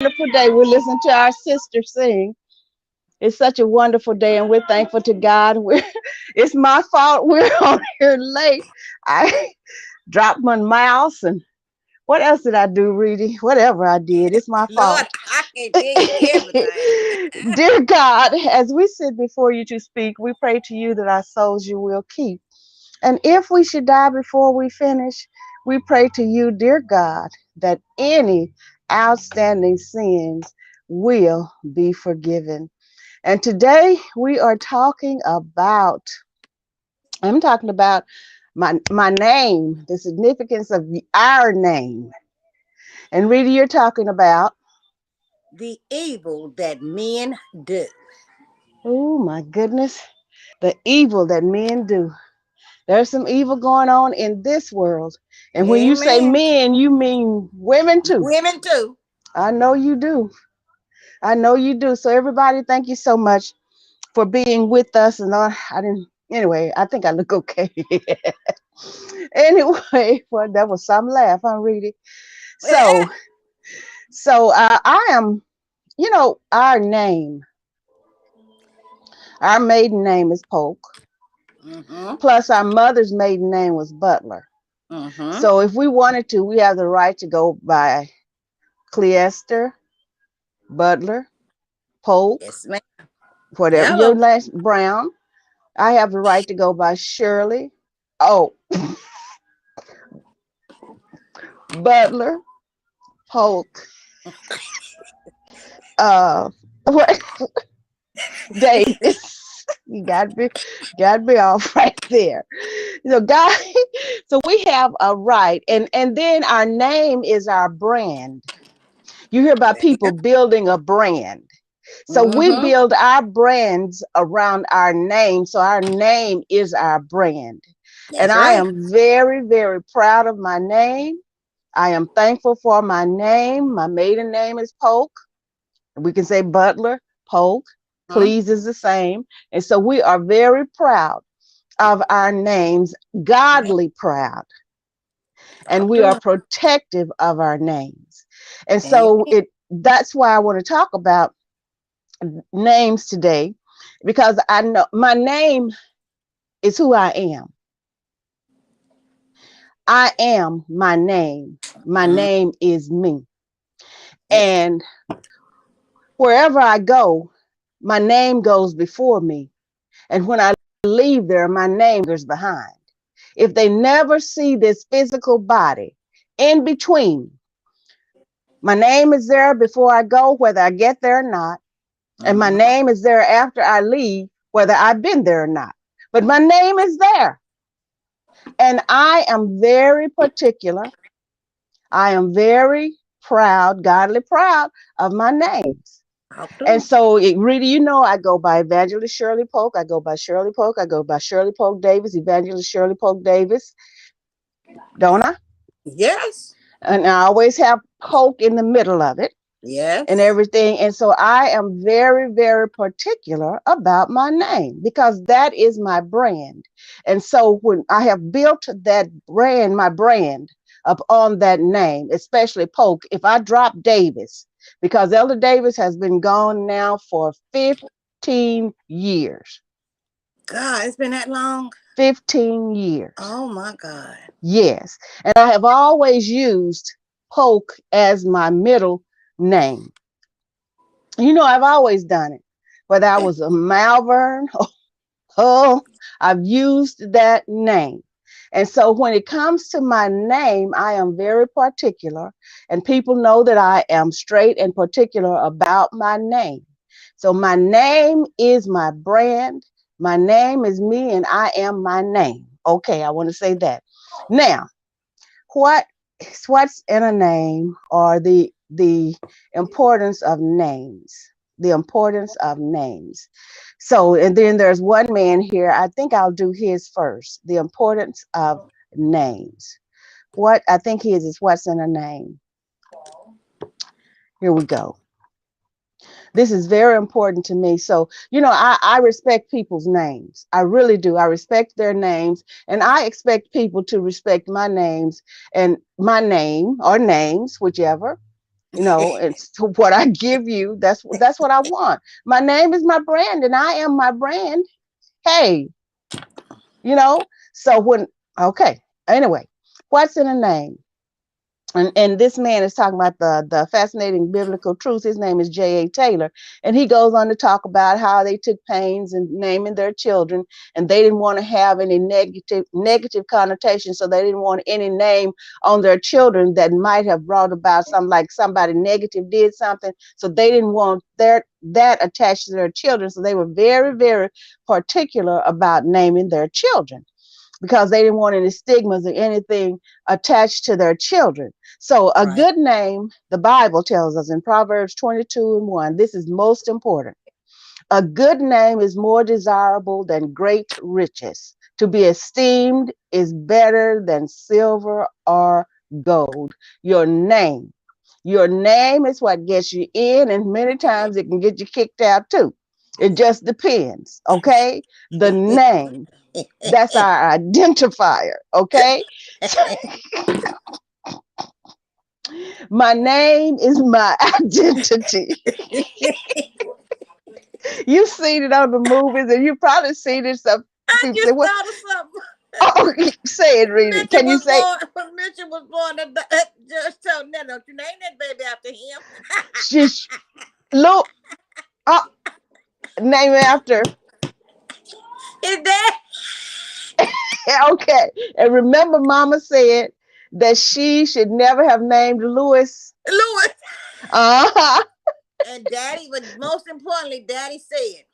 wonderful day. We listen to our sister sing. It's such a wonderful day, and we're thankful to God. It's my fault we're on here late. I dropped my mouse, and what else did I do, Reedy? Whatever I did, it's my Lord, fault. I can tell you everything. Dear God, as we sit before you to speak, we pray to you that our souls you will keep. And if we should die before we finish, we pray to you, dear God, that any outstanding sins will be forgiven. And today we are talking about, I'm talking about my name, the significance of our name. And Rita, you're talking about, The evil that men do. oh my goodness, the evil that men do. There's some evil going on in this world. And when you say Amen. men, you mean women too. Women too. I know you do. I know you do. So everybody, thank you so much for being with us. And I didn't. Anyway, I think I look okay. Anyway, well, that was some laugh, huh, Reedy? So, I am. Our name, our maiden name is Polk. Mm-hmm. Plus, our mother's maiden name was Butler. Mm-hmm. So, if we wanted to, we have the right to go by Cleester, Butler, Polk, Yes, ma'am. whatever your Hello. last Brown. I have the right to go by Shirley. Oh, Butler, Polk, what Davis. You got me off right there. Guys, so we have a right, and then our name is our brand. You hear about people building a brand. So we Mm-hmm. build our brands around our name. So our name is our brand. And That's I right. am very, very proud of my name. I am thankful for my name. My maiden name is Polk. We can say Butler, Polk. Hmm. Please is the same. And so we are very proud of our names, godly proud, and Talk we to are her. protective of our names. And so Amen. that's why I want to talk about names today, because I know my name is who I am. I am my name. My Mm. name is me. Yes. And wherever I go, my name goes before me. And when I leave there, my name goes behind. If they never see this physical body in between, my name is there before I go, whether I get there or not. And my Mm-hmm. name is there after I leave, whether I've been there or not. But my name is there. And I am very particular. I am very proud, godly proud of my names. Talk to And her. so, really, I go by Evangelist Shirley Polk. I go by Shirley Polk. I go by Shirley Polk Davis, Evangelist Shirley Polk Davis, don't I? Yes. And I always have Polk in the middle of it and Yes. everything. And so I am very, very particular about my name because that is my brand. And so when I have built that brand, my brand up on that name, especially Polk, if I drop Davis, because Elder Davis has been gone now for 15 years. God, it's been that long. 15 years. Oh my God. Yes. And I have always used Polk as my middle name. I've always done it. Whether I was a Malvern, oh, I've used that name. And so when it comes to my name, I am very particular, and people know that I am straight and particular about my name. So my name is my brand. My name is me, and I am my name. Okay, I want to say that. Now, what what's in a name, or the importance of names, the importance of names. So, and then there's one man here, I think I'll do his first, the importance of names. What I think his is what's in a name. Here we go. This is very important to me. So, I respect people's names. I really do. I respect their names. And I expect people to respect my names and my name or names, whichever. It's what I give you. That's what I want. My name is my brand, and I am my brand. Hey, you know. So when okay, anyway, what's in a name? And this man is talking about the fascinating biblical truth. His name is J.A. Taylor, and he goes on to talk about how they took pains in naming their children, and they didn't want to have any negative connotation, so they didn't want any name on their children that might have brought about something like somebody negative did something, so they didn't want that attached to their children, so they were very, very particular about naming their children because they didn't want any stigmas or anything attached to their children. So, a Right. good name, the Bible tells us in Proverbs 22:1, this is most important. A good name is more desirable than great riches. To be esteemed is better than silver or gold. Your name. Your name is what gets you in, and many times it can get you kicked out too. It just depends, okay? The name. That's our identifier, okay? My name is my identity. You've seen it on the movies, and you've probably seen it. Some I people say, just "What?" thought of something. Oh, say it, When read it. Mitchell Can you was say, born, when Mitchell was born, the judge told him, "Don't you name that baby after him." "Shish, look, name it after." His dad, Okay, and remember, Mama said that she should never have named Lewis. Louis. Uh huh. And Daddy, but most importantly, Daddy said,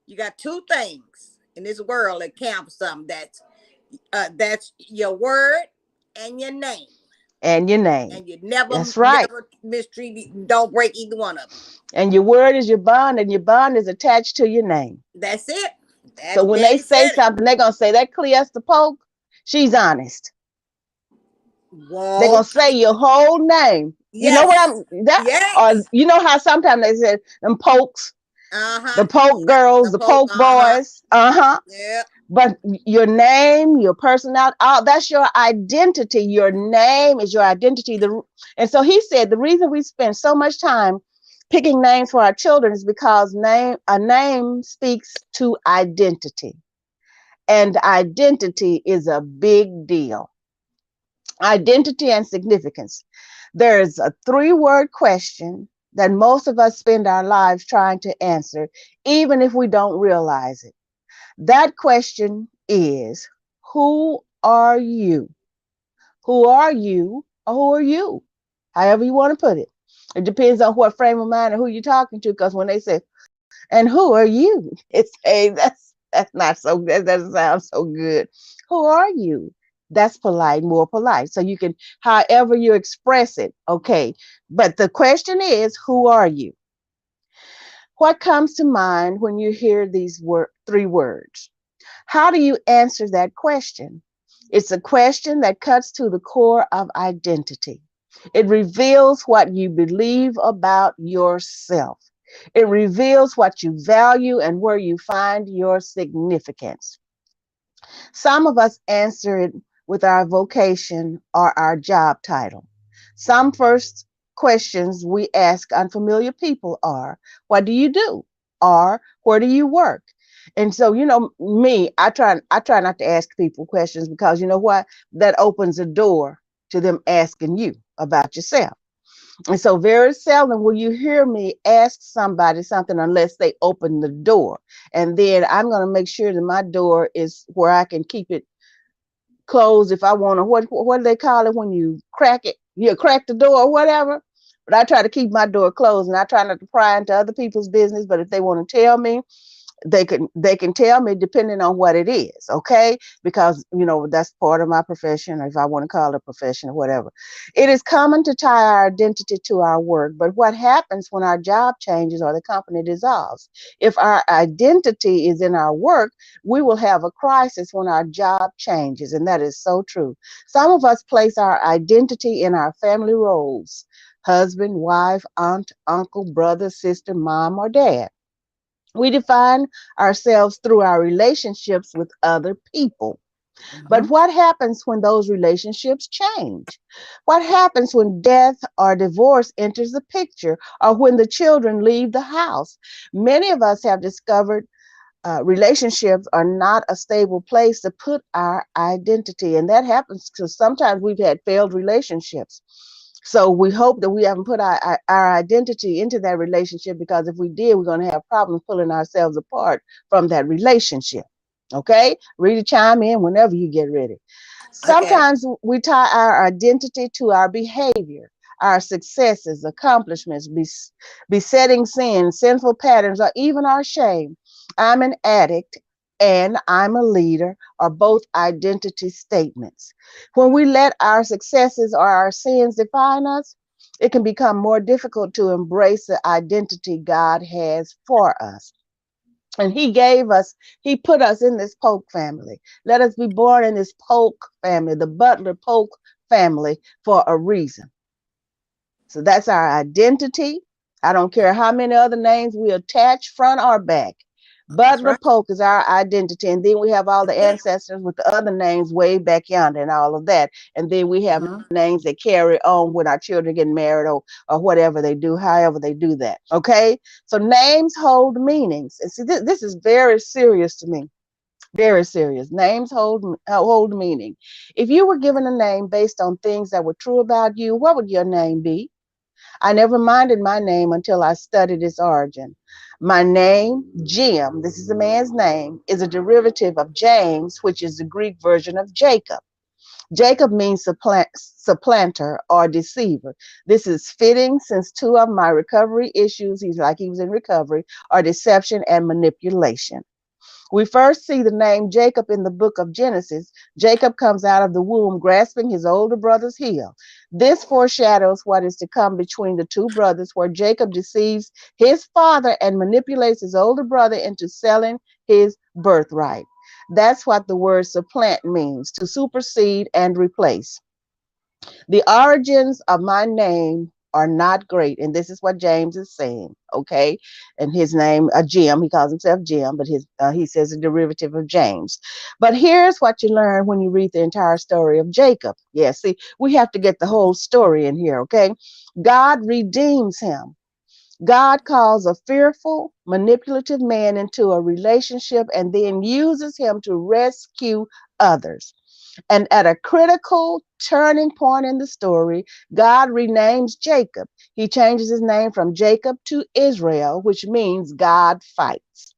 "You got two things in this world that count for something. That's your word and your name. And your name. And you never, That's right. never mistreat. Don't break either one of them. And your word is your bond, and your bond is attached to your name. That's it. So when they Daddy say said it. something, they're gonna say that Cleester Polk, she's honest. They're gonna Whoa. say your whole name. You know what Yes. I'm that or Yes. you know how sometimes they say them pokes, Uh the huh. poke Yeah. girls, The the Pope. poke Uh huh. boys. Uh-huh. Yeah. But your name, your personality, that's your identity. Your name is your identity. And so he said the reason we spend so much time picking names for our children is because a name speaks to identity. And identity is a big deal. Identity and significance. There's a 3-word question that most of us spend our lives trying to answer, even if we don't realize it. That question is, who are you? Who are you? Or who are you? However you want to put it. It depends on what frame of mind and who you're talking to, because when they say, and who are you? It's that's not so that doesn't sound so good. Who are you? That's polite, more polite. So you can however you express it, okay. But the question is, who are you? What comes to mind when you hear these 3 words? How do you answer that question? It's a question that cuts to the core of identity. It reveals what you believe about yourself. It reveals what you value and where you find your significance. Some of us answer it with our vocation or our job title. Some first questions we ask unfamiliar people are, what do you do? Or where do you work? And so, me, I try not to ask people questions because you know what? That opens a door to them asking you about yourself. And so very seldom will you hear me ask somebody something unless they open the door. And then I'm going to make sure that my door is where I can keep it closed if I want to. What do they call it when you crack it? You crack the door or whatever. But I try to keep my door closed, and I try not to pry into other people's business. But if they want to tell me, they can tell me depending on what it is, okay? Because that's part of my profession, or if I want to call it a profession or whatever. It is common to tie our identity to our work, but what happens when our job changes or the company dissolves? If our identity is in our work, we will have a crisis when our job changes, and that is so true. Some of us place our identity in our family roles: husband, wife, aunt, uncle, brother, sister, mom, or dad. We define ourselves through our relationships with other people. But Mhm. what happens when those relationships change? What happens when death or divorce enters the picture, or when the children leave the house? Many of us have discovered relationships are not a stable place to put our identity. And that happens because sometimes we've had failed relationships. So we hope that we haven't put our identity into that relationship, because if we did, we're going to have problems pulling ourselves apart from that relationship. Okay? Ready to chime in whenever you get ready. Okay. Sometimes we tie our identity to our behavior, our successes, accomplishments, besetting sins, sinful patterns, or even our shame. I'm an addict and I'm a leader are both identity statements. When we let our successes or our sins define us, it can become more difficult to embrace the identity God has for us. And he put us in this Polk family. Let us be born in this Polk family, the Butler Polk family, for a reason. So that's our identity. I don't care how many other names we attach, front or back. That's Butler right. Polk is our identity. And then we have all the That's it. ancestors with the other names way back yonder and all of that. And then we have Mhm. names that carry on when our children get married, or whatever they do, however they do that. Okay? So names hold meanings. And see, this is very serious to me. Very serious. Names hold meaning. If you were given a name based on things that were true about you, what would your name be? I never minded my name until I studied its origin. My name, Jim, this is a man's name, is a derivative of James, which is the Greek version of Jacob. Jacob means supplanter or deceiver. This is fitting since two of my recovery issues, he was in recovery, are deception and manipulation. We first see the name Jacob in the book of Genesis. Jacob comes out of the womb grasping his older brother's heel. This foreshadows what is to come between the two brothers, where Jacob deceives his father and manipulates his older brother into selling his birthright. That's what the word supplant means, to supersede and replace. The origins of my name are not great. And this is what James is saying, okay? And his name, Jim, he calls himself Jim, but he says a derivative of James. But here's what you learn when you read the entire story of Jacob. Yeah, see, we have to get the whole story in here, okay? God redeems him. God calls a fearful, manipulative man into a relationship and then uses him to rescue others. And at a critical turning point in the story, God renames Jacob. He changes his name from Jacob to Israel, which means God fights.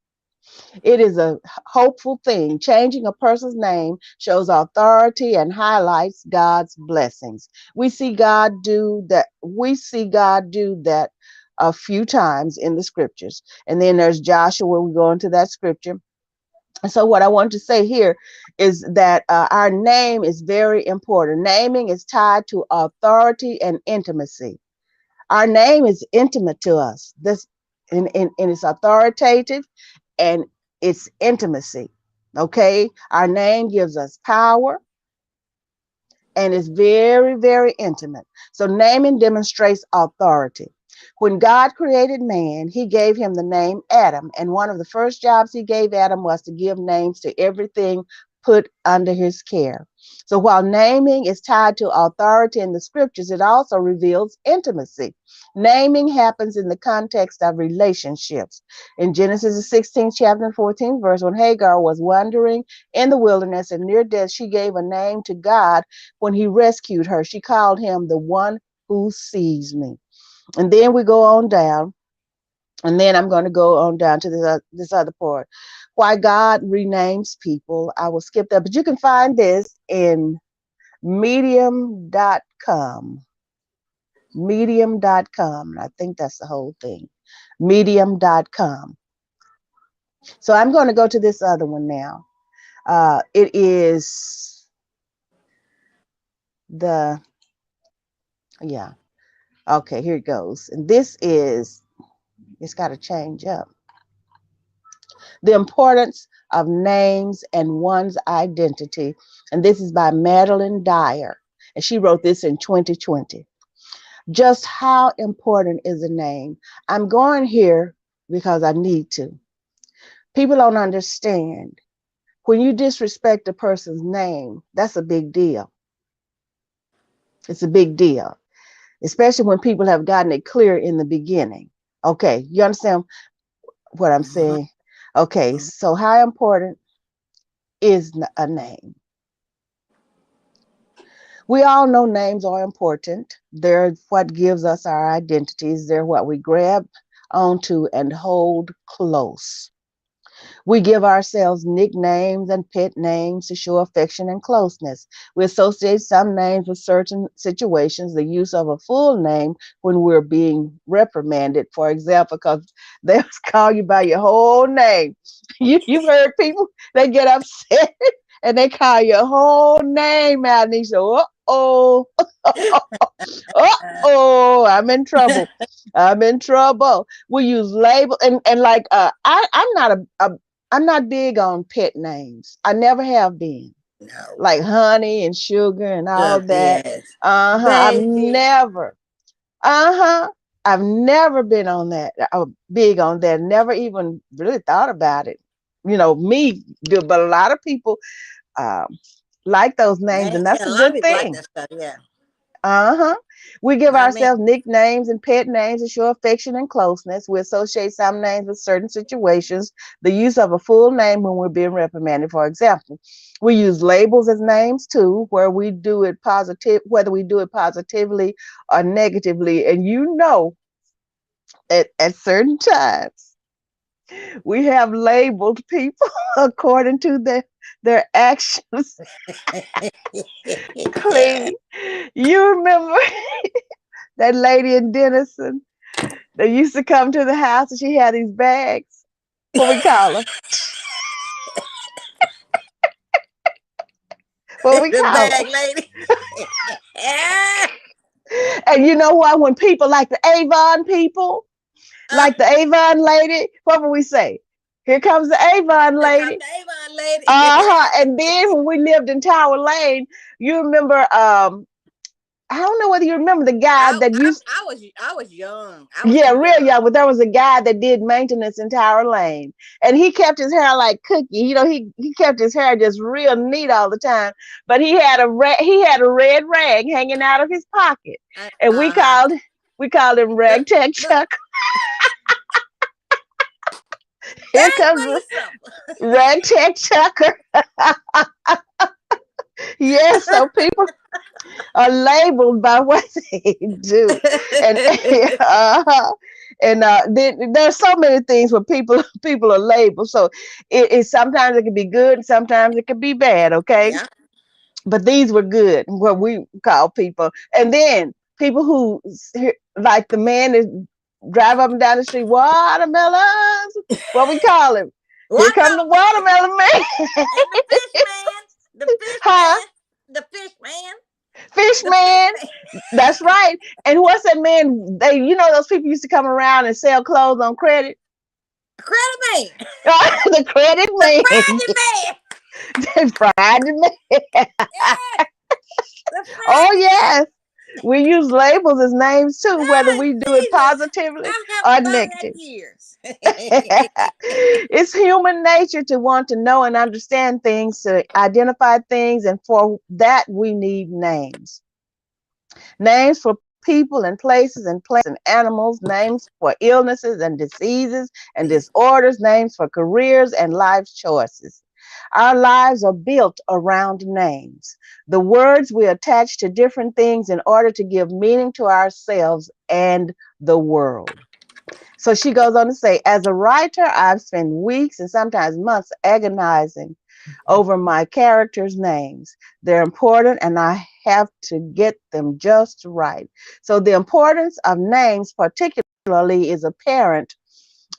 It is a hopeful thing. Changing a person's name shows authority and highlights God's blessings. We see God do that a few times in the scriptures. And then there's Joshua. We go into that scripture. So what I want to say here is that our name is very important. Naming is tied to authority and intimacy. Our name is intimate to us. This and it's authoritative and it's intimacy. Okay, our name gives us power and is very, very intimate. So naming demonstrates authority. When God created man, he gave him the name Adam. And one of the first jobs he gave Adam was to give names to everything put under his care. So while naming is tied to authority in the scriptures, it also reveals intimacy. Naming happens in the context of relationships. In Genesis the 16th chapter and 14th verse, when Hagar was wandering in the wilderness and near death, she gave a name to God when he rescued her. She called him the one who sees me. And then we go on down, and then I'm going to go on down to this other part. Why God renames people. I will skip that, but you can find this in medium.com. Medium.com. And I think that's the whole thing. Medium.com. So I'm going to go to this other one now. It is the, yeah, okay, here it goes. And this is, it's got to change up. The importance of names and one's identity. And this is by Madeline Dyer. And she wrote this in 2020. Just how important is a name? I'm going here because I need to. People don't understand. When you disrespect a person's name, that's a big deal. It's a big deal, especially when people have gotten it clear in the beginning. Okay, you understand what I'm Mhm, saying? Okay, mhm. so how important is a name? We all know names are important. They're what gives us our identities. They're what we grab onto and hold close. We give ourselves nicknames and pet names to show affection and closeness. We associate some names with certain situations, the use of a full name when we're being reprimanded, for example, because they'll call you by your whole name. You've heard people, they get upset and they call your whole name out and they say, oh, oh, I'm in trouble. I'm in trouble. We use label and like I'm not big on pet names. I never have been. No. Like honey and sugar and all that. Yes. Uh-huh. Baby. Uh-huh. I've never been on that. Big on that. Never even really thought about it. Me do, but a lot of people um like those names, Yeah, and that's a a lot of good people like thing. that stuff. Yeah. Uh-huh. We give Not me. ourselves nicknames and pet names to show affection and closeness. We associate some names with certain situations. The use of a full name when we're being reprimanded, for example. We use labels as names too, whether we do it positively or negatively. And at certain times, we have labeled people according to their actions. Clee, you remember that lady in Denison that used to come to the house and she had these bags. What we call her? What we The call bag her? lady. Yeah. And you know what? When people like the Avon people, Uh, like the Avon lady, what would we say? Here comes the Avon here come lady. the Avon lady. Uh-huh. And then when we lived in Tower Lane, you remember I don't know whether you remember the guy that used I was young. I was yeah, too real young. young, but there was a guy that did maintenance in Tower Lane, and he kept his hair like Cookie. He kept his hair just real neat all the time. But he had a red rag hanging out of his pocket, and Uh-huh. we called him The Ragtag the Chuck. Here bag comes Lisa. Ragtag Chucker. Yes, so people are labeled by what they do, and then there's so many things where people are labeled. So sometimes it can be good, and sometimes it can be bad. Okay, Yeah. but these were good, what we call people, and then people who like the man that drive up and down the street, watermelons. What we call him? Here come the Watermelon man watermelon man, and the fish man. The fish huh? man. The fish man. Fish The fish man. man. That's right. And what's that man? Those people used to come around and sell clothes on credit. Credit man. The credit The man. Friday man. The Friday man. Yeah. The Oh Friday man. yes. We use labels as names too, whether Ah, we do it Jesus. positively I haven't or thought of that negative. in years. It's human nature to want to know and understand things, to identify things, and for that we need names. Names for people and places and plants and animals, names for illnesses and diseases and disorders, names for careers and life choices. Our lives are built around names, the words we attach to different things in order to give meaning to ourselves and the world. So she goes on to say, as a writer, I've spent weeks and sometimes months agonizing over my characters' names. They're important and I have to get them just right. So the importance of names, particularly, is apparent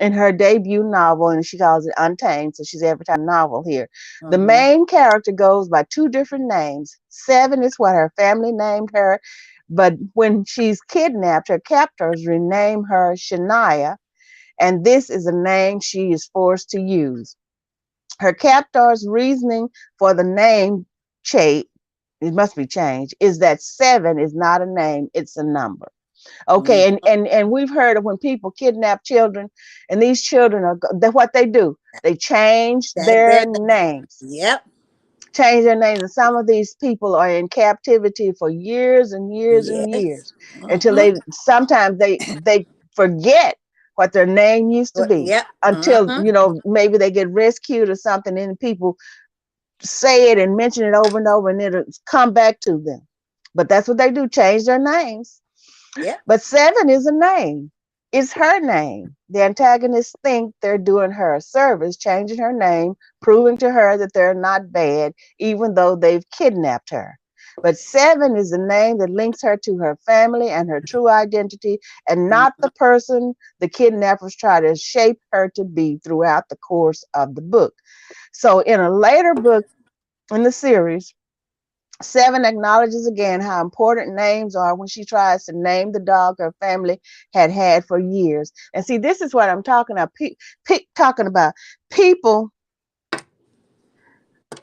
in her debut novel, and she calls it Untamed. So she's advertising a novel here. The Mm-hmm. main character goes by two different names. Seven is what her family named her, but when she's kidnapped, her captors rename her Shania, and this is a name she is forced to use. Her captor's reasoning for the name it must be changed, is that seven is not a name, it's a number. Okay, Mhm. and we've heard of when people kidnap children, and these children are what they do. They change Change their their name. names, Yep. change their names, and some of these people are in captivity for years and years and Yes. years until Mm-hmm. they sometimes they forget what their name used to be Yep. until Mm-hmm. maybe they get rescued or something, and people say it and mention it over and over, and it'll come back to them. But that's what they do, change their names. Yep. But Seven is a name. It's her name. The antagonists think they're doing her a service, changing her name, proving to her that they're not bad, even though they've kidnapped her. But Seven is a name that links her to her family and her true identity, and not Mm-hmm. the person the kidnappers try to shape her to be throughout the course of the book. So, in a later book in the series, Seven acknowledges again how important names are when she tries to name the dog her family had had for years. And see, this is what I'm talking about. Talking about people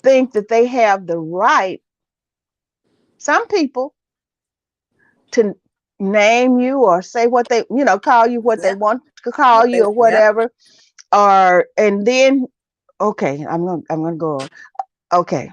think that they have the right. Some people to name you or say what they, call you what they Yep. want to call What they? you or Yep. whatever. Or and then, okay, I'm gonna go on. Okay,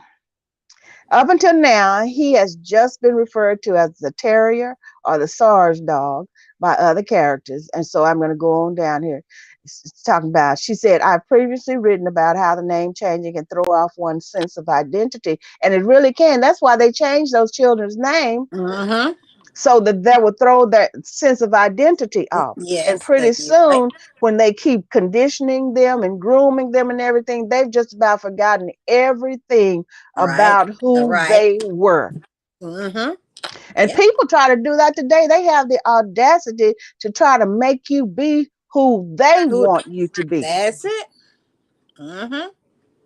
up until now, he has just been referred to as the terrier or the SARS dog by other characters. And so I'm going to go on down here. It's talking about, she said, I've previously written about how the name changing can throw off one's sense of identity. And it really can. That's why they changed those children's name Mm-hmm. so that that would throw their sense of identity off. And Yes. pretty You're right. soon, when they keep conditioning them and grooming them and everything, they've just about forgotten everything Right. about who Right. they were. Mm-hmm. And Yep. people try to do that today. They have the audacity to try to make you be who they Who? want you to be. That's it. Mm-hmm.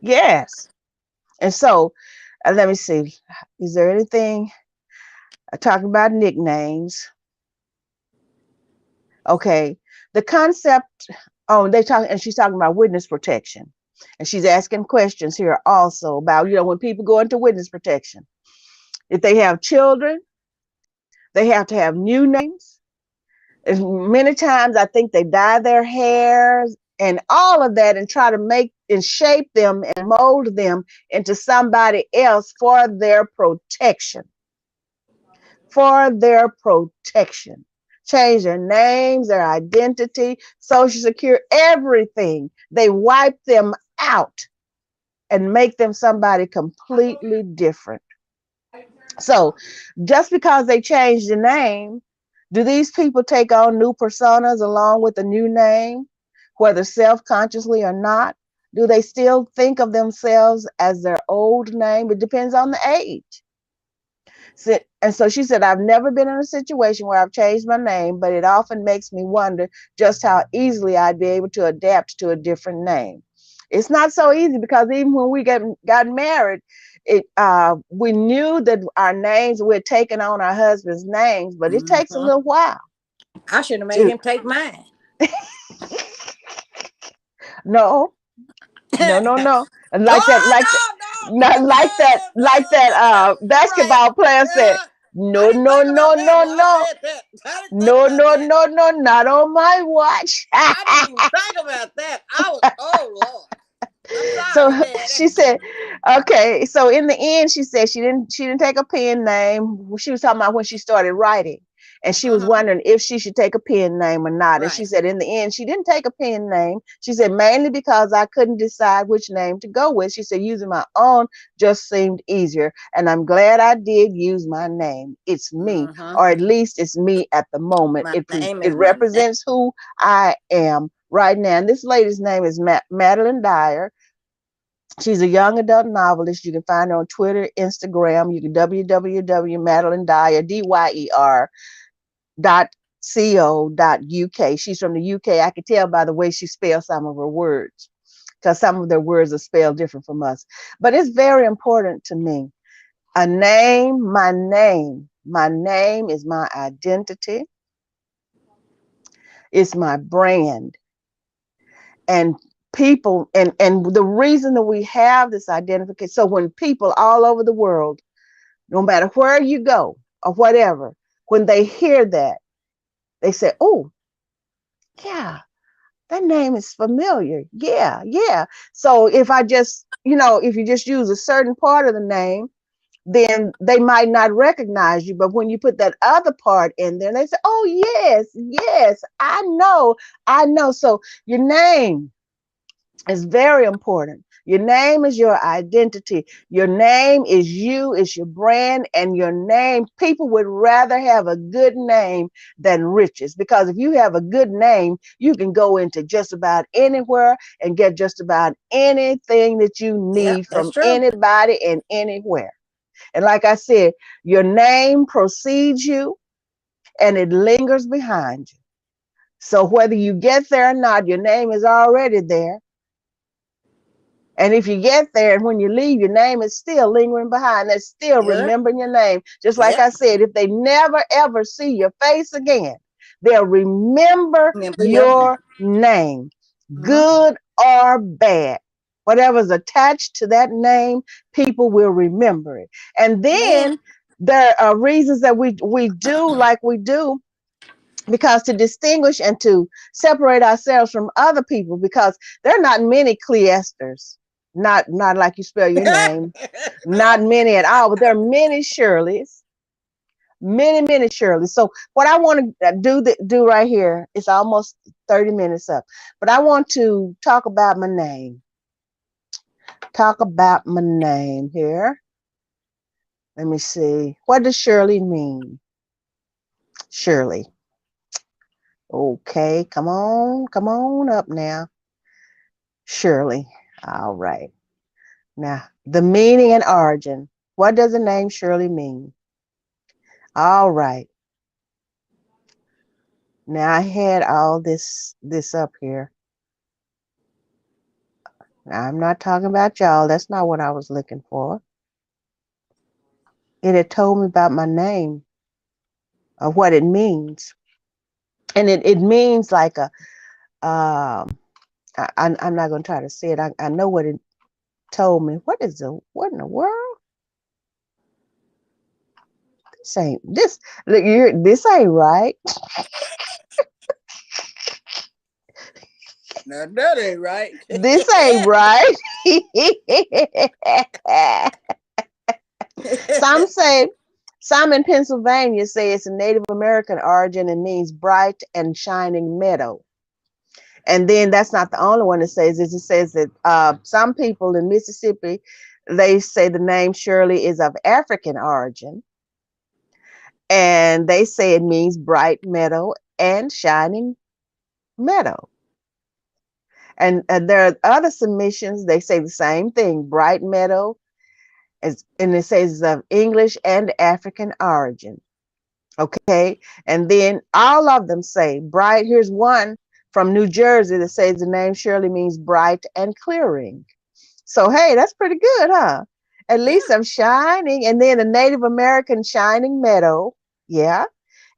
Yes. And so, let me see. Is there anything talking about nicknames? Okay. The concept, oh, they talk, and she's talking about witness protection. And she's asking questions here also about, when people go into witness protection, if they have children, they have to have new names. As many times I think they dye their hairs and all of that and try to make and shape them and mold them into somebody else for their protection. For their protection. Change their names, their identity, social security, everything. They wipe them out and make them somebody completely different. So just because they change the name, do these people take on new personas along with a new name, whether self-consciously or not? Do they still think of themselves as their old name? It depends on the age. And so she said, I've never been in a situation where I've changed my name, but it often makes me wonder just how easily I'd be able to adapt to a different name. It's not so easy because even when we got married, we knew that our names, we had taken on our husband's names, but it takes a Mm-hmm. little while I should have made to him take mine. no, no, no, no. And like that, Oh like that, no, no, not like that you're right. basketball player said, Yeah, I no, didn't no, think no, about that. no, Well, I no. said that. I didn't think No, about no, that. no, no, not on my watch. I didn't even think about that. I was, oh Lord, I'm sorry, So Daddy. she said, okay. So in the end, she said she didn't take a pen name. She was talking about when she started writing, and she was Uh-huh. wondering if she should take a pen name or not. And she Right. said in the end, she didn't take a pen name. She said mainly because I couldn't decide which name to go with. She said using my own just seemed easier, and I'm glad I did use my name. It's me, Uh-huh. or at least it's me at the moment. My name It is my name. represents who I am right now. And this lady's name is Madeline Dyer. She's a young adult novelist. You can find her on Twitter, Instagram. You can www.madeline Dyer, dot co.uk. She's from the UK. I could tell by the way she spells some of her words because some of their words are spelled different from us. But it's very important to me. A name, my name. My name is my identity. It's my brand. And people and the reason that we have this identification, so when people all over the world, no matter where you go or whatever, when they hear that, they say, oh, yeah, that name is familiar. Yeah, yeah. So if I just, if you just use a certain part of the name, then they might not recognize you. But when you put that other part in there, they say, oh, yes, yes, I know, I know. So your name is very important. Your name is your identity. Your name is you, it's your brand, and your name. People would rather have a good name than riches, because if you have a good name, you can go into just about anywhere and get just about anything that you Yep, need that's from true. anybody and anywhere. And like I said, your name precedes you and it lingers behind you. So whether you get there or not, your name is already there. And if you get there and when you leave, your name is still lingering behind. They're still Yep. remembering your name. Just like Yep. I said, if they never ever see your face again, they'll remember Remember your name. your name, Mhm. good or bad. Whatever's attached to that name, people will remember it. And Man. then there are reasons that we do like we do, because to distinguish and to separate ourselves from other people, because there are not many Cleesters, not like you spell your name, not No. many at all, but there are many Shirleys, many Shirleys. So what I want to do right here, it's almost 30 minutes up, but I want to talk about my name. Talk about my name here. Let me see. What does Shirley mean? Shirley. Okay, come on up now. Shirley. All right. Now, the meaning and origin. What does the name Shirley mean? All right. Now I had all this up here. Now, I'm not talking about y'all. That's not what I was looking for. It had told me about my name, of what it means. And it means like a I'm not gonna try to say it. I know what it told me. What in the world? This ain't this look this ain't right. Now that ain't right. This ain't right. Some say, some in Pennsylvania say it's a Native American origin and means bright and shining meadow. And then that's not the only one that says this. It says that some people in Mississippi, they say the name Shirley is of African origin, and they say it means bright meadow and shining meadow. And there are other submissions, they say the same thing, bright meadow, and it says it's of English and African origin. Okay. And then all of them say bright. Here's one from New Jersey that says the name Shirley means bright and clearing. So, hey, that's pretty good, huh? At Yeah. least I'm shining. And then a Native American shining meadow. Yeah.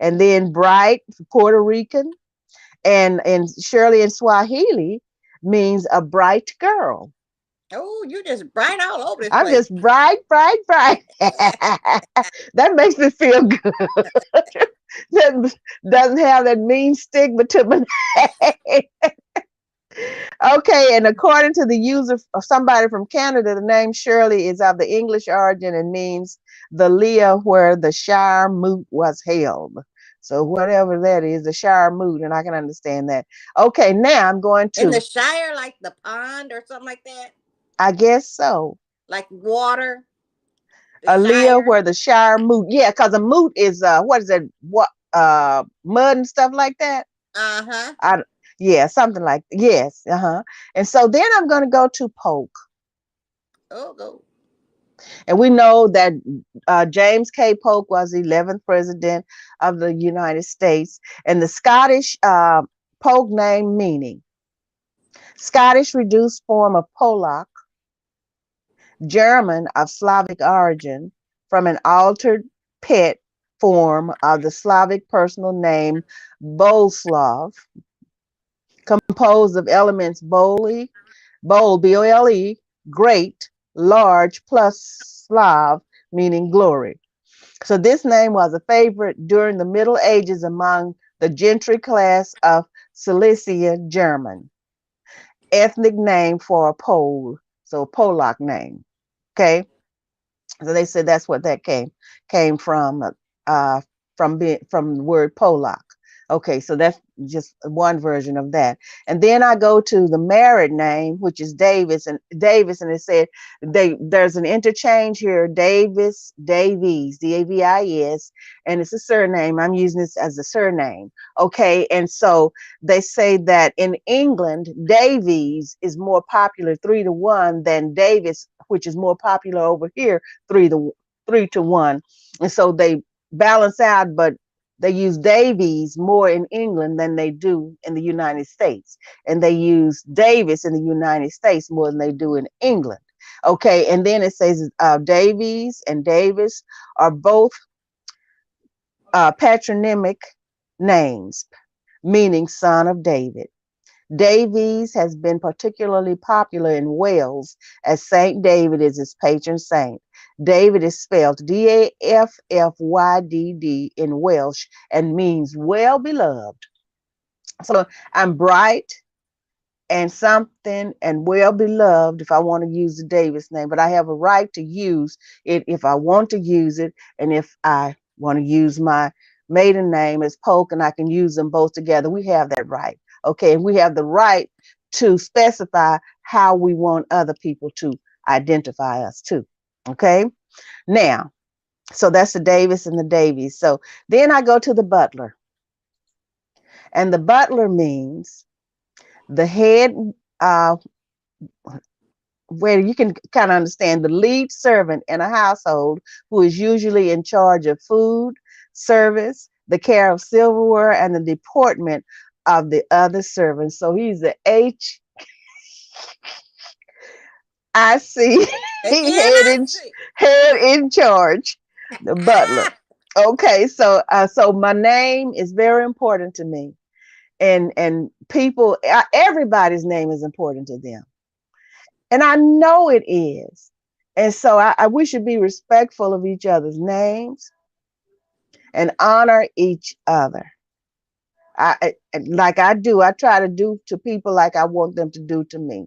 And then bright, Puerto Rican. And Shirley in Swahili means a bright girl. Oh, you just bright all over this I'm place. just bright, bright, bright. That makes me feel good. That doesn't have that mean stigma to my name. Okay, and according to the user, somebody from Canada, the name Shirley is of the English origin and means the Leah where the Shire Moot was held. So whatever that is, the Shire Moot, and I can understand that. Okay, now I'm going In the to, Shire, like the pond or something like that, I guess so, like water. The Aaliyah, Shire. where the Shire Moot. Yeah, because a moot is what is it? What mud and stuff like that. Uh huh. I yeah, something like yes, uh-huh. And so then I'm gonna go to Polk. Oh, go. And we know that James K. Polk was the 11th president of the United States. And the Scottish Polk name meaning Scottish reduced form of Polak, German of Slavic origin, from an altered pet form of the Slavic personal name Boleslav, composed of elements bole, B-O-L-E, great, large, plus Slav, meaning glory. So this name was a favorite during the Middle Ages among the gentry class of Silesia, German, ethnic name for a Pole, so Polak name. Okay, so they said that's what that came uh, from the word Polak. Okay, so that's just one version of that. And then I go to the married name, which is Davis, and it said there's an interchange here, Davies, Davis, and it's a surname. I'm using this as a surname. Okay, and so they say that in England, Davies is more popular 3-1 than Davis, which is more popular over here 3-1, and so they balance out, but they use Davies more in England than they do in the United States, and they use Davis in the United States more than they do in England. Okay, and then it says Davies and Davis are both patronymic names, meaning son of David. Davies has been particularly popular in Wales as Saint David is its patron saint. David is spelled Daffydd in Welsh and means well beloved. So I'm bright and something and well beloved if I want to use the Davis name, but I have a right to use it if I want to use it, and if I want to use my maiden name as Polk and I can use them both together, we have that right. Okay, and we have the right to specify how we want other people to identify us too. Okay, now, so that's the Davis and the Davies. So then I go to the butler, and the butler means the head, uh, where you can kind of understand the lead servant in a household who is usually in charge of food, service, the care of silverware, and the deportment of the other servants. So he's the HIC head in, HNIC. head in charge, the butler. Okay, so my name is very important to me, and people, everybody's name is important to them. And I know it is. And so we should be respectful of each other's names and honor each other. Like I do, I try to do to people like I want them to do to me.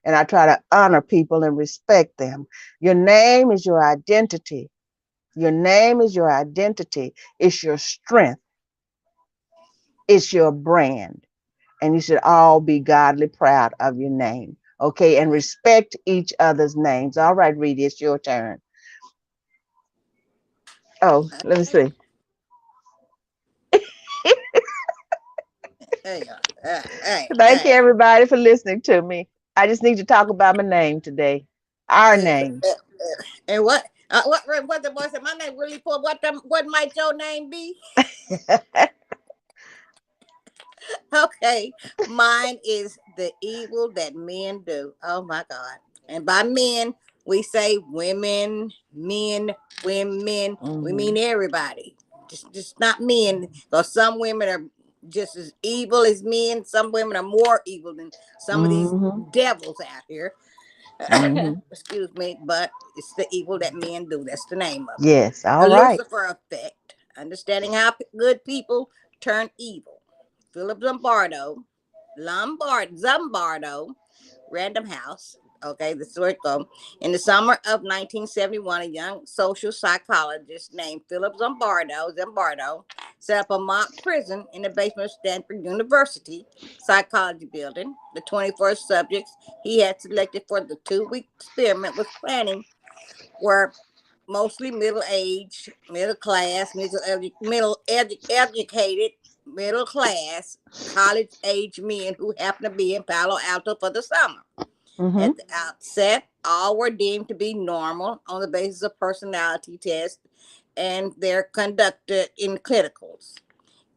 And I try to honor people and respect them. Your name is your identity. Your name is your identity. It's your strength. It's your brand. And you should all be godly proud of your name. Okay, and respect each other's names. All right, Reedy, it's your turn. Oh, let me see. Hey, hey, Thank you, hey. everybody, for listening to me. I just need to talk about my name today. Our names. And what the boy said? My name really for what might your name be? Okay, mine is the evil that men do. Oh my God! And by men, we say women, men, women. We Hmm. mean everybody. Just not men. Because some women are just as evil as men. Some women are more evil than some of these Hmm. devils out here. Hmm. Excuse me, but it's the evil that men do. That's the name of it. Yes, The all right. Lucifer effect. Understanding how good people turn evil. Philip Zimbardo, Random House. Okay, this is where it goes. In the summer of 1971, a young social psychologist named Philip Zimbardo set up a mock prison in the basement of Stanford University psychology building. The 21st subjects he had selected for the 2-week experiment was planning were mostly middle aged, middle class, educated, middle class, college age men who happened to be in Palo Alto for the summer. Hmm. At the outset, all were deemed to be normal on the basis of personality tests and they're conducted in clinicals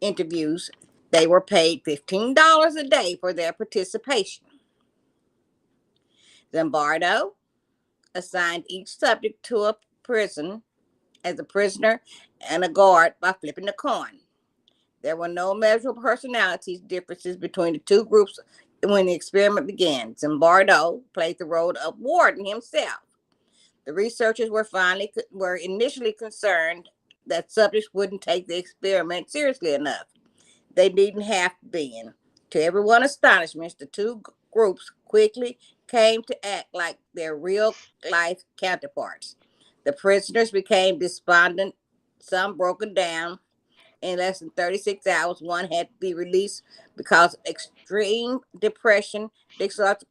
interviews. They were paid $15 a day for their participation. Zimbardo assigned each subject to a prison as a prisoner and a guard by flipping a coin. There were no measurable personality differences between the two groups when the experiment began. Zimbardo played the role of warden himself. The researchers were initially concerned that subjects wouldn't take the experiment seriously enough. they needn't have been. To everyone's astonishment, the two groups quickly came to act like their real life counterparts. The prisoners became despondent, some broken down. In less than 36 hours, one had to be released because of extreme depression,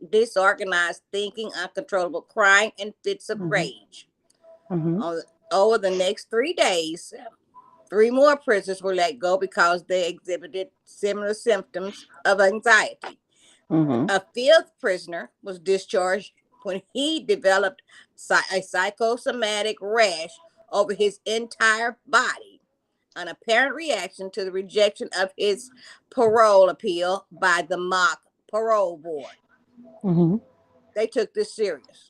disorganized thinking, uncontrollable crying, and fits of Mhm. rage. Mhm. On, over the next 3 days, three more prisoners were let go because they exhibited similar symptoms of anxiety. Mhm. A fifth prisoner was discharged when he developed a psychosomatic rash over his entire body, an apparent reaction to the rejection of his parole appeal by the mock parole board. Mhm. They took this serious.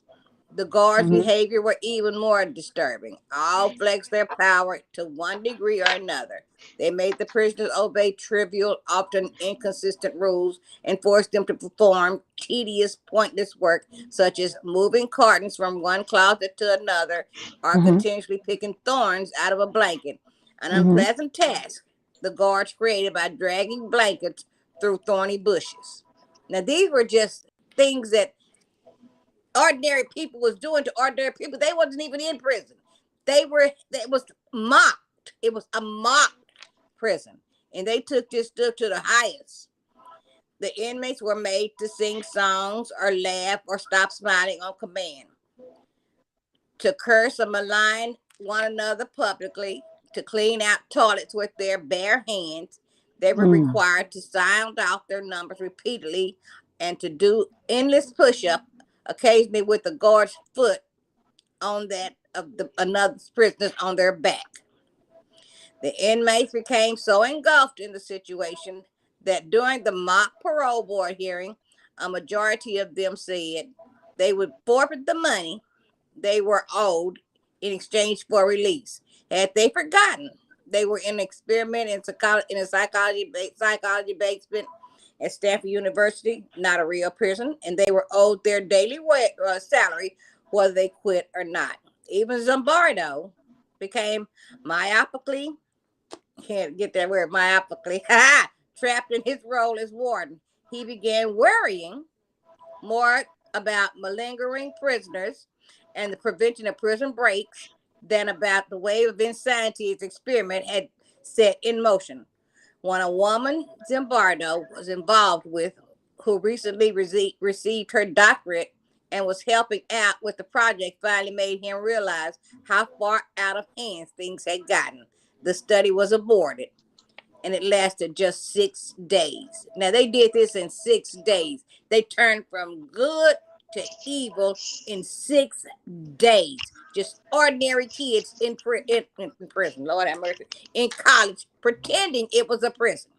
The guards' Mhm. behavior were even more disturbing. All flexed their power to one degree or another. They made the prisoners obey trivial, often inconsistent rules and forced them to perform tedious, pointless work, such as moving cartons from one closet to another or Mhm. continuously picking thorns out of a blanket, an Mhm. unpleasant task the guards created by dragging blankets through thorny bushes. Now, these were just things that ordinary people was doing to ordinary people. They wasn't even in prison. It was mocked. It was a mock prison. And they took this stuff to the highest. The inmates were made to sing songs or laugh or stop smiling on command, to curse or malign one another publicly, to clean out toilets with their bare hands. They were Mm. required to sound off their numbers repeatedly and to do endless push up, occasionally with the guard's foot on that of the another prisoners on their back. The inmates became so engulfed in the situation that during the mock parole board hearing, a majority of them said they would forfeit the money they were owed in exchange for release. Had they forgotten they were in an experiment in a psychology basement at Stanford University, not a real prison, and they were owed their daily salary whether they quit or not. Even Zimbardo became myopically, can't get that word, myopically, trapped in his role as warden. He began worrying more about malingering prisoners and the prevention of prison breaks than about the wave of insanity his experiment had set in motion. When a woman Zimbardo was involved with, who recently received her doctorate and was helping out with the project, finally made him realize how far out of hand things had gotten. The study was aborted and it lasted just 6 days. Now they did this in 6 days. They turned from good to evil in 6 days. Just ordinary kids in prison. Lord have mercy. In college, pretending it was a prison.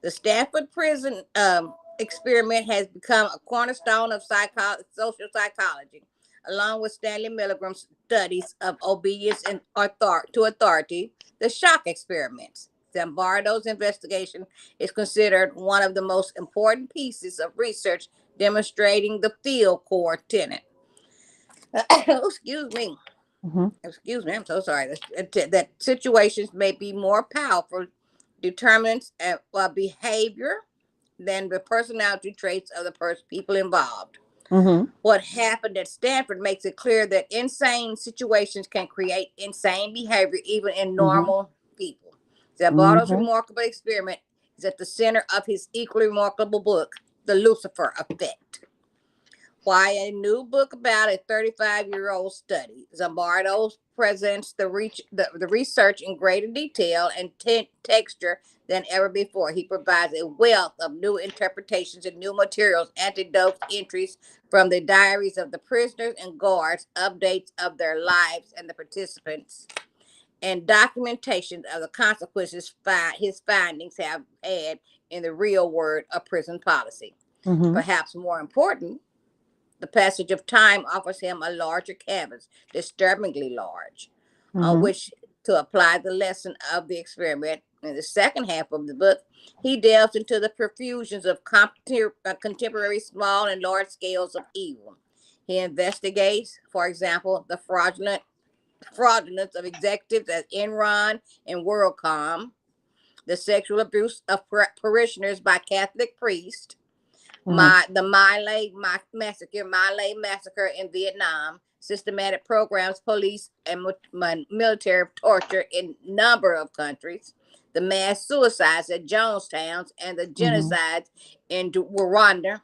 The Stanford prison experiment has become a cornerstone of social psychology, along with Stanley Milgram's studies of obedience and to authority, the shock experiments. Zimbardo's investigation is considered one of the most important pieces of research demonstrating the field core tenet. Excuse me. Mhm. Excuse me. I'm so sorry. That situations may be more powerful determinants of behavior than the personality traits of the people involved. Mhm. What happened at Stanford makes it clear that insane situations can create insane behavior even in Mhm. normal people. Zambardo's Mhm. remarkable experiment is at the center of his equally remarkable book, The Lucifer Effect. Why a new book about a 35-year-old study. Zimbardo presents the research in greater detail and texture than ever before. He provides a wealth of new interpretations and new materials, anecdotes, entries from the diaries of the prisoners and guards, updates of their lives and the participants, and documentation of the consequences his findings have had in the real world of prison policy. Mhm. Perhaps more important, the passage of time offers him a larger canvas, disturbingly large, on Mhm. which to apply the lesson of the experiment. In the second half of the book, he delves into the profusions of contemporary small and large scales of evil. He investigates, for example, the fraudulence of executives at Enron and WorldCom, the sexual abuse of parishioners by Catholic priests, Mhm. the Malay massacre in Vietnam, systematic programs, police and military torture in number of countries, the mass suicides at Jonestown, and the Mhm. genocides in Rwanda,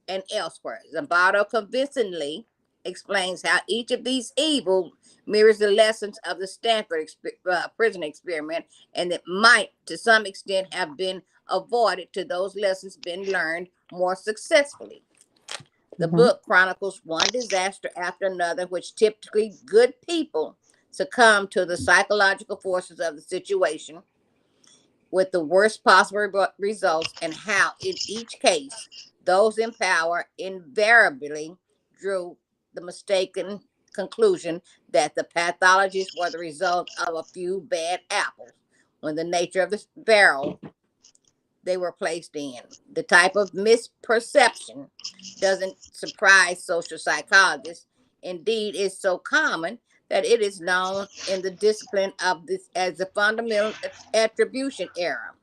and elsewhere. Zimbardo convincingly explains how each of these evils mirrors the lessons of the Stanford prison experiment, and it might, to some extent, have been avoided to those lessons been learned more successfully. The Mhm. book chronicles one disaster after another, which typically good people succumb to the psychological forces of the situation with the worst possible results, and how, in each case, those in power invariably drew the mistaken conclusion that the pathologies were the result of a few bad apples, when the nature of the barrel they were placed in. The type of misperception doesn't surprise social psychologists. Indeed, it's so common that it is known in the discipline of this as the fundamental attribution error.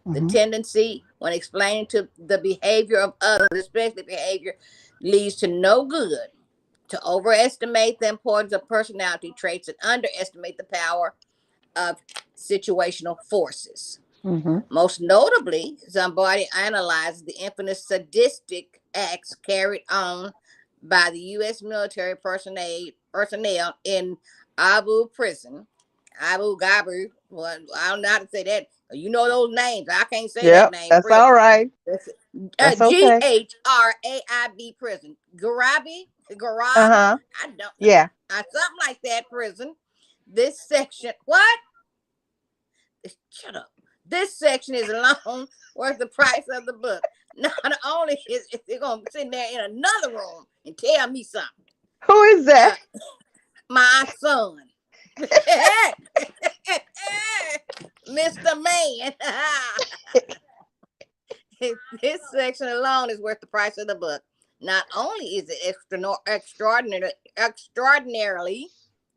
The Mhm. tendency, when explaining to the behavior of others, especially behavior, leads to no good, to overestimate the importance of personality traits and underestimate the power of situational forces. Mhm. Most notably, Zimbardi analyzed the infamous sadistic acts carried on by the U.S. military personnel in Abu prison. Abu Ghraib. Well, I don't know how to say that. You know those names. I can't say that Yep, name. that's all Prison. right. That's okay. Ghraib prison. Uh Garab. huh. I don't know. Yeah. Something like that prison. This section. What? Shut up. This section is alone worth the price of the book. Not only is it going to sit there in another room and tell me something, Who is that? uh, my son, Mr. Man. This section alone is worth the price of the book. Not only is it extraordinarily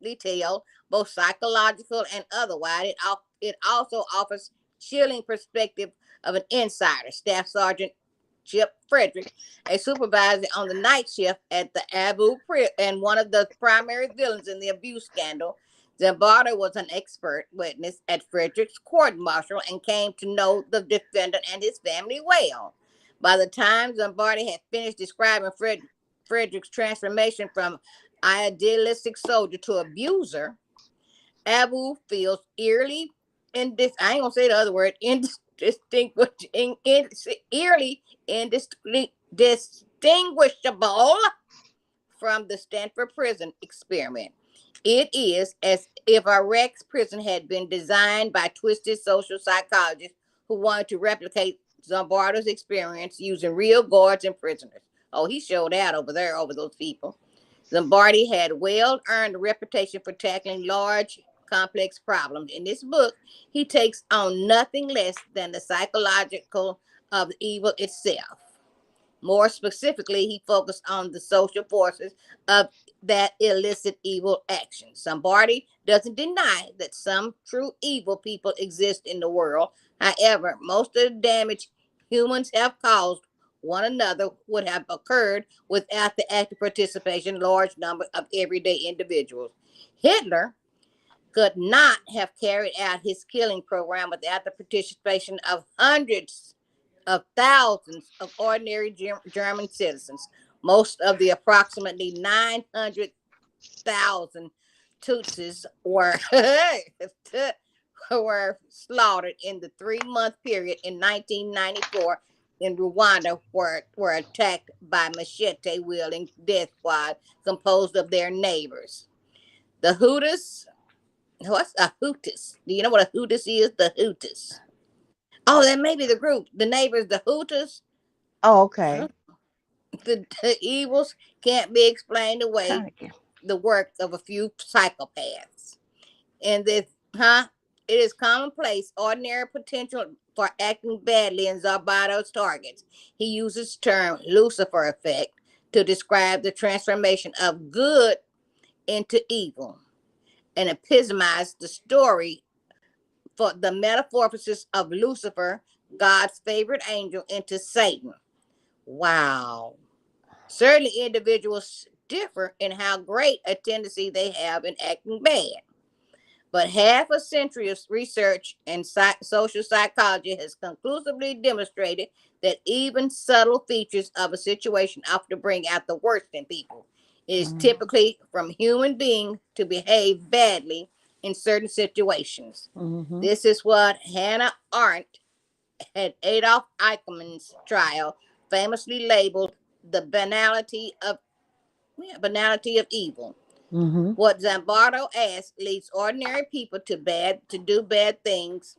detailed, both psychological and otherwise, it also offers chilling perspective of an insider, Staff Sergeant Chip Frederick, a supervisor on the night shift at the Abu Prib and one of the primary villains in the abuse scandal. Zimbardo was an expert witness at Frederick's court martial and came to know the defendant and his family well. By the time Zimbardi had finished describing Frederick's transformation from idealistic soldier to abuser, Abu feels eerily I ain't gonna say the other word eerily indistinguishable from the Stanford prison experiment. It is as if a Rex prison had been designed by twisted social psychologists who wanted to replicate Zimbardo's experience using real guards and prisoners. Oh, he showed out over there over those people. Zimbardi had well earned a reputation for tackling large, complex problems. In this book, he takes on nothing less than the psychological of evil itself. More specifically, he focused on the social forces of that illicit evil action. Zimbardi doesn't deny that some true evil people exist in the world. However, most of the damage humans have caused one another would have occurred without the active participation of large number of everyday individuals. Hitler could not have carried out his killing program without the participation of hundreds of thousands of ordinary German citizens. Most of the approximately 900,000 Tutsis were slaughtered in the 3 month period in 1994 in Rwanda, were attacked by machete wielding death squad composed of their neighbors. The Hutus. What's a Hutus? Do you know what a Hutus is? The Hutus. Oh, that may be the group. The neighbors, the Hutus. Oh, I okay. don't the evils can't be explained away. Thank you. The work of a few psychopaths. And this, huh? It is commonplace, ordinary potential for acting badly in Zarbado's targets. He uses the term Lucifer effect to describe the transformation of good into evil and epitomize the story for the metamorphosis of Lucifer, God's favorite angel, into Satan. Wow. Certainly, individuals differ in how great a tendency they have in acting bad. But half a century of research in social psychology has conclusively demonstrated that even subtle features of a situation often bring out the worst in people. It is typically from human beings to behave badly in certain situations. Mm-hmm. This is what Hannah Arendt at Adolf Eichmann's trial famously labeled the banality of evil. Mm-hmm. What Zimbardo asks leads ordinary people to do bad things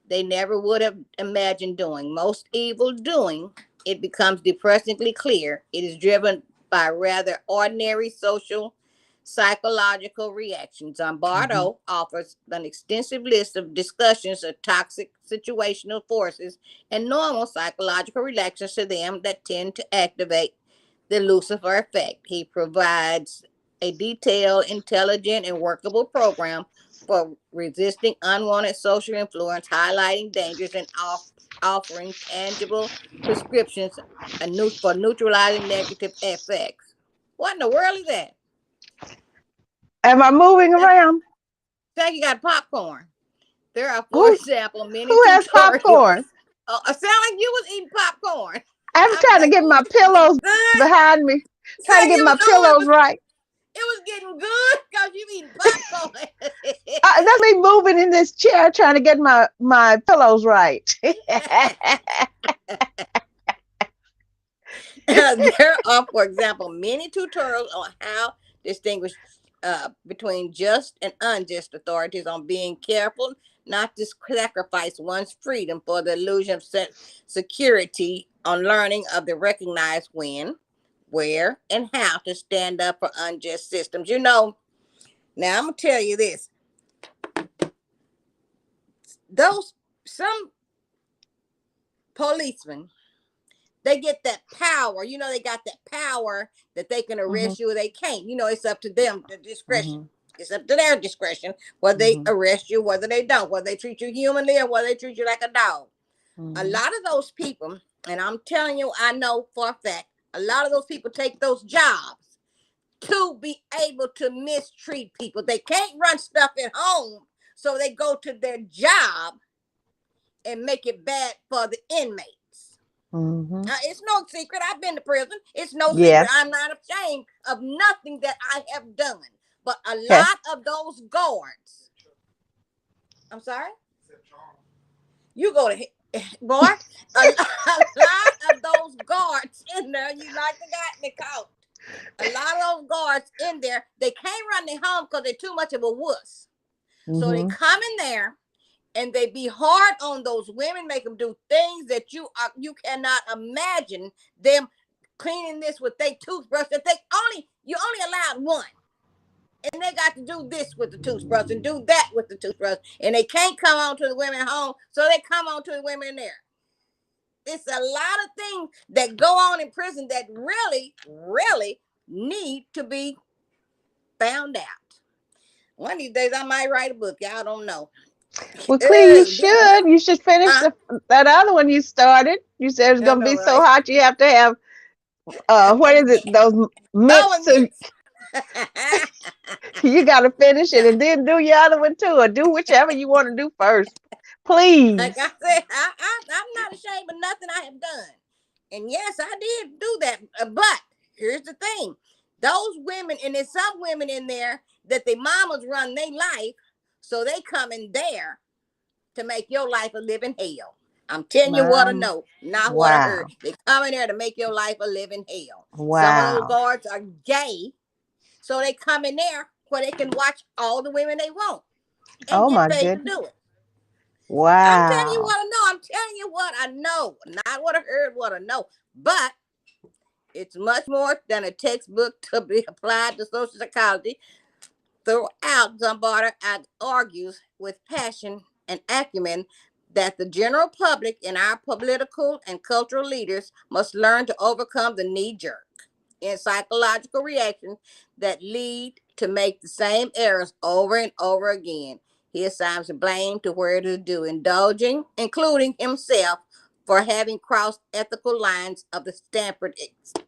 they never would have imagined doing. Most evil doing, it becomes depressingly clear, it is driven by rather ordinary social psychological reactions. Mm-hmm. Zimbardo offers an extensive list of discussions of toxic situational forces and normal psychological reactions to them that tend to activate the Lucifer effect. He provides a detailed, intelligent, and workable program for resisting unwanted social influence, highlighting dangers, and offering tangible prescriptions for neutralizing negative effects. What in the world is that? Am I moving around? Say you got popcorn. There are, for Who example, many who has popcorn? tutorials. It sound like you was eating popcorn. I'm I was trying to like, get ooh, my this is getting pillows good. behind me. Say Trying to get you, my ooh, pillows right. it was getting good because you eating popcorn. That's me moving in this chair trying to get my pillows right. There are, for example, many tutorials on how to distinguish between just and unjust authorities, on being careful not to sacrifice one's freedom for the illusion of security, on learning of the recognized when, where, and how to stand up for unjust systems. Now I'm gonna tell you this: those some policemen, they get that power. They got that power that they can Hmm. arrest you or they can't. It's up to them, the discretion. Hmm. It's up to their discretion whether they Hmm. arrest you, whether they don't, whether they treat you humanly or whether they treat you like a dog. A Hmm. lot of those people, and I'm telling you, I know for a fact, a lot of those people take those jobs to be able to mistreat people. They can't run stuff at home, so they go to their job and make it bad for the inmates. Hmm. It's no secret. I've been to prison. It's no secret. Yeah. I'm not ashamed of nothing that I have done. But a Okay. lot of those guards, I'm sorry, you go to boy. A lot of those guards in there, you like the got me caught. A lot of those guards in there, they can't run their home because they're too much of a wuss. So they Hmm. come in there and they be hard on those women, make them do things that you cannot imagine them cleaning this with their toothbrush. That you only allowed one, and they got to do this with the toothbrush and do that with the toothbrush, and they can't come on to the women home, so they come on to the women there. It's a lot of things that go on in prison that really, really need to be found out. One of these days, I might write a book. Y'all don't know. Well, Clee, you Ugh, should. You should finish huh? that other one you started. You said it's I gonna know, be so right? hot you have to have what is it? Those mints. Throwing So mints. you got to finish it Nah, and then do your other one too, or do whichever you want to do first, like I please. said, I'm not ashamed of nothing I have done. And yes, I did do that. But here's the thing: those women, and there's some women in there that the mamas run their life, so they come in there to make your life a living hell. I'm telling you what I Um, know, not what I heard. wow, They come in there to make your life a living hell. Some of those wow. guards are gay, so they come in there where they can watch all the women they want and Oh get my paid to goodness. do it. I'm telling you Wow. what I know. I'm telling you what I know. Not what I heard, what I know. But it's much more than a textbook to be applied to social psychology. Throughout, Zimbardo argues with passion and acumen that the general public and our political and cultural leaders must learn to overcome the knee jerk and psychological reactions that lead to make the same errors over and over again. He assigns the blame to where it is due, indulging, including himself, for having crossed ethical lines of the Stanford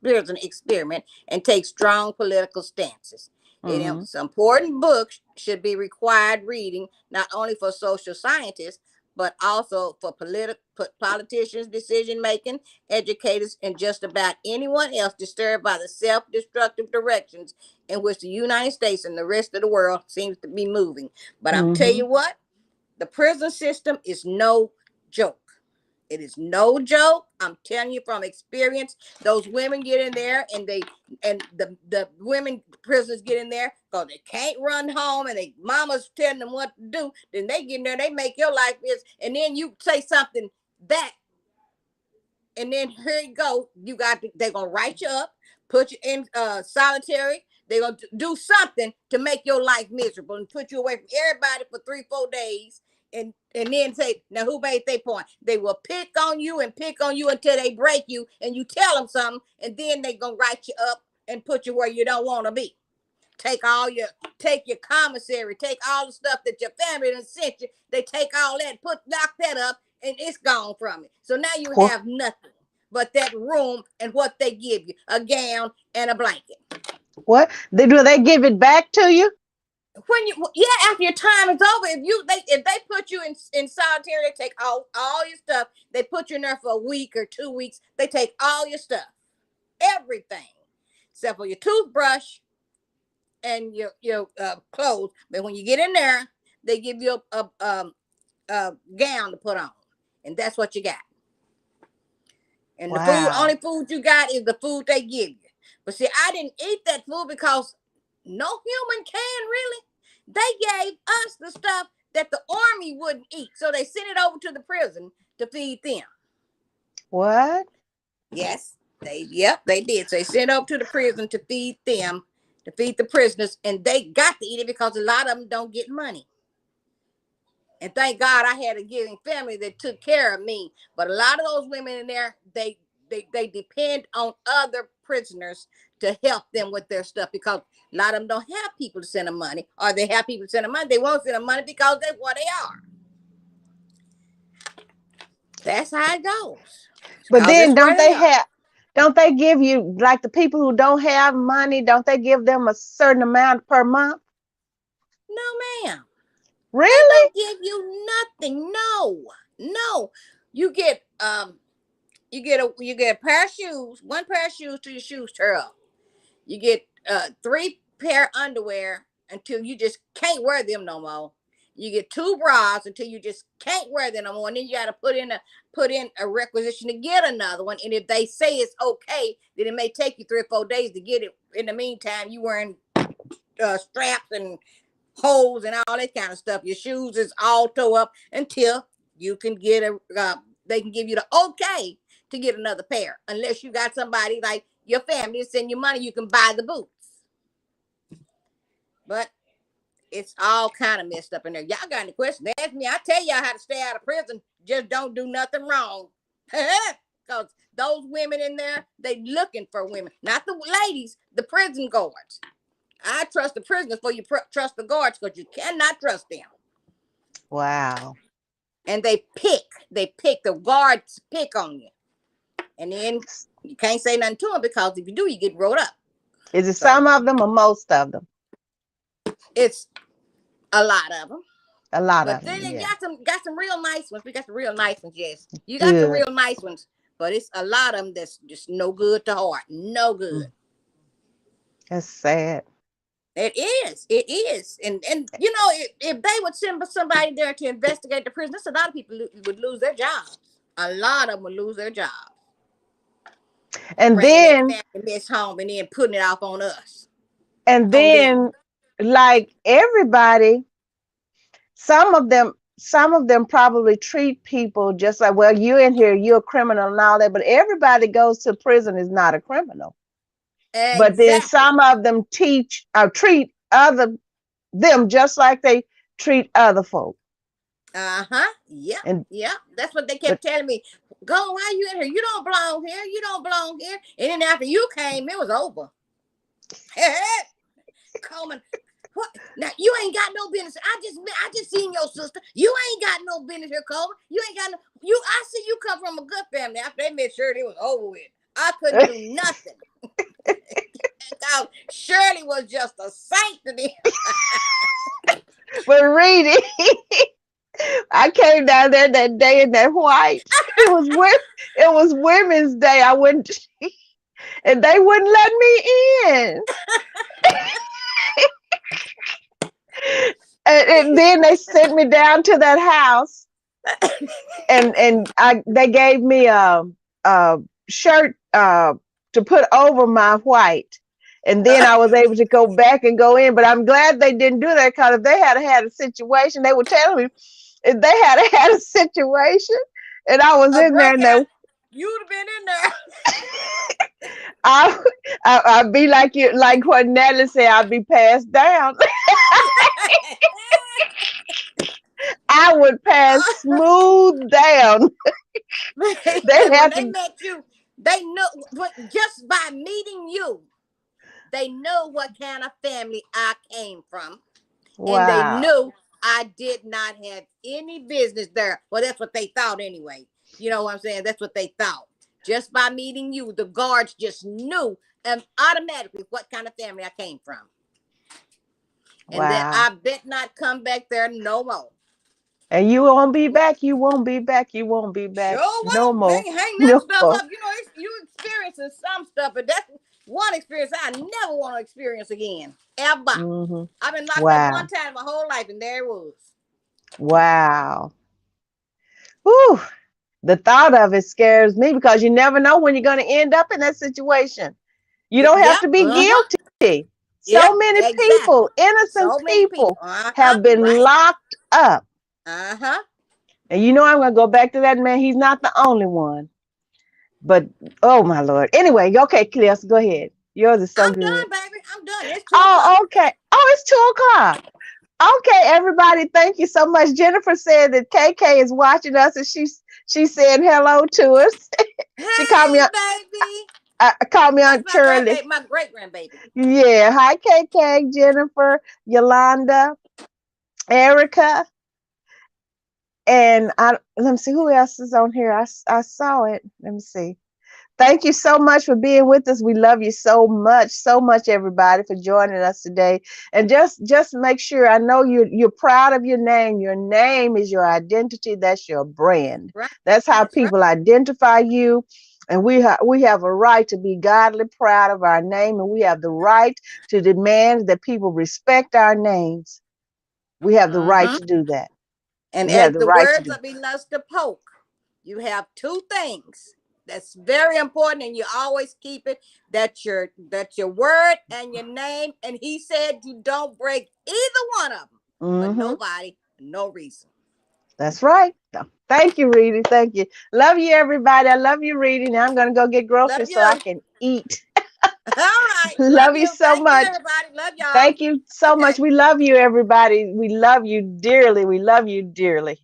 prison experiment and take strong political stances. Mm-hmm. It's important books should be required reading not only for social scientists but also for politicians, decision making, educators, and just about anyone else disturbed by the self-destructive directions in which the United States and the rest of the world seems to be moving. But I'm tell Mm-hmm. you what, the prison system is no joke. It is no joke. I'm telling you from experience. Those women get in there, and the women prisoners get in there because they can't run home, and they mamas telling them what to do. Then they get in there, they make your life this, and then you say something that, and then here you go. They're gonna write you up, put you in solitary. They're gonna do something to make your life miserable and put you away from everybody for 3-4 days. And then say, now who made their point? They will pick on you and pick on you until they break you, and you tell them something, and then they gonna write you up and put you where you don't want to be. Take your commissary, take all the stuff that your family done sent you. They take all that, knock that up, and it's gone from it. So now you What? have nothing but that room and what they give you, a gown and a blanket. What? Do they give it back to you? After your time is over, if they put you in solitary, they take all your stuff. They put you in there for a week or 2 weeks. They take all your stuff, everything, except for your toothbrush and your clothes. But when you get in there, they give you a gown to put on, and that's what you got. And the only Wow. food you got is the food they give you. But see, I didn't eat that food because no human can really. They gave us the stuff that the army wouldn't eat, so they sent it over to the prison to feed them. What? Yes, they did. So they sent it over to the prison to feed them, to feed the prisoners, and they got to eat it because a lot of them don't get money. And thank God I had a giving family that took care of me. But a lot of those women in there, they depend on other prisoners to help them with their stuff because a lot of them don't have people to send them money, or they have people to send them money. They won't send them money because that's what they are. That's how it goes. But Because then it's where they are. don't they give you, like the people who don't have money, don't they give them a certain amount per month? No, ma'am. They Really? don't give you nothing. No, no. You get you get a pair of shoes, one pair of shoes till your shoes tear up. You get 3 pair of underwear until you just can't wear them no more. You get 2 bras until you just can't wear them no more. And then you got to put in a requisition to get another one. And if they say it's okay, then it may take you 3 or 4 days to get it. In the meantime, you wearing straps and holes and all that kind of stuff. Your shoes is all tore up until you can get they can give you the okay to get another pair. Unless you got somebody like your family to send you money, you can buy the boots. But it's all kind of messed up in there. Y'all got any questions? Ask me. I tell y'all how to stay out of prison. Just don't do nothing wrong. Because those women in there, they looking for women. Not the ladies, the prison guards. I trust the prisoners before you trust the guards because you cannot trust them. Wow. And they pick, the guards pick on you. And then you can't say nothing to them because if you do, you get rolled up. Is it So some of them or most of them? it's a lot of them. A lot But of then them, they yeah. got some real nice ones. We got some real nice ones, yes. You got some Good. real nice ones, but it's a lot of them that's just no good to heart. No good. Mm. That's sad. It is. And you know, if they would send somebody there to investigate the prison, there's a lot of people would lose their jobs. A lot of them would lose their jobs. And Bringing their then family mess home and then putting it off on us, and on them. then like everybody, some of them probably treat people just like, well, you're in here, you're a criminal and all that, but everybody goes to prison is not a criminal. But then Exactly. some of them teach or treat other them just like they treat other folk. Uh-huh. Yep. And Yep. That's what they but kept telling me. Go, why you in here? You don't belong here. You don't belong here. And then after you came, it was over. Coleman, What? Now you ain't got no business. I just seen your sister. You ain't got no business here, Cobra. You ain't got no. You. I see you come from a good family. After they made sure it was over with, I couldn't do nothing. Cause Shirley was just a saint to me. But read it. I came down there that day in that white. It was Women's Day. I went and they wouldn't let me in. And then they sent me down to that house, and they gave me a shirt to put over my white. And then I was able to go back and go in. But I'm glad they didn't do that, because if they had a situation, they were telling me if they had a situation and I was A in there, and breakout. they, You'd have been in there. I, I'd be like you, like what Natalie said, I'd be passed down. I would pass smooth down. They When have they to. met you, they know just by meeting you, they know what kind of family I came from. And they Wow. knew I did not have any business there. Well, that's what they thought anyway. You know what I'm saying? That's what they thought. Just by meeting you, the guards just knew automatically what kind of family I came from. And that Wow. I bet not come back there no more. And you won't be back. You won't be back. You won't be back. Sure No won't. They more. hang that No stuff more. up. You know, you experiencing some stuff, but that's one experience I never want to experience again. Ever. Hmm. I've been locked up one Wow. time my whole life, and there it was. Wow. Whew. The thought of it scares me, because you never know when you're going to end up in that situation. You don't have Yep. to be Uh-huh. guilty. Yep. So many Exactly. people, innocent So many people. people, Uh-huh. have been Right. locked up. Uh-huh. And you know, I'm going to go back to that man. He's not the only one. But, oh, my Lord. Anyway, okay, Cleester, go ahead. Yours is so I'm good. done, baby. I'm done. It's 2 o'clock. Oh, okay. Oh, it's 2 o'clock. Okay, everybody, thank you so much. Jennifer said that KK is watching us, and she said hello to us. She Hey, baby. called me That's Aunt my Shirley. grandbaby, my great grandbaby. Yeah. Hi, KK, Jennifer, Yolanda, Erica, and let me see who else is on here. I saw it. Let me see. Thank you so much for being with us. We love you so much, everybody, for joining us today. And just make sure, I know you're proud of your name. Your name is your identity. That's your brand. Right. That's how That's right. people identify you. And we have a right to be godly proud of our name, and we have the right to demand that people respect our names. We have the right Mm-hmm. to do that. And We have as the the right to words do. of Eula Poke, you have two things that's very important, and you always keep it. That's your word and your name. And he said you don't break either one of them for Hmm. nobody, no reason. That's right. Thank you, Reedy. Thank you. Love you, everybody. I love you, Reedy. Now I'm going to go get Love groceries so I you. can eat. All right. Love Love you you. so Thank you, much. everybody. Love y'all. Thank you so much. Okay. We love you, everybody. We love you dearly. We love you dearly.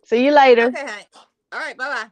See you later. Okay, honey. All right. Bye bye.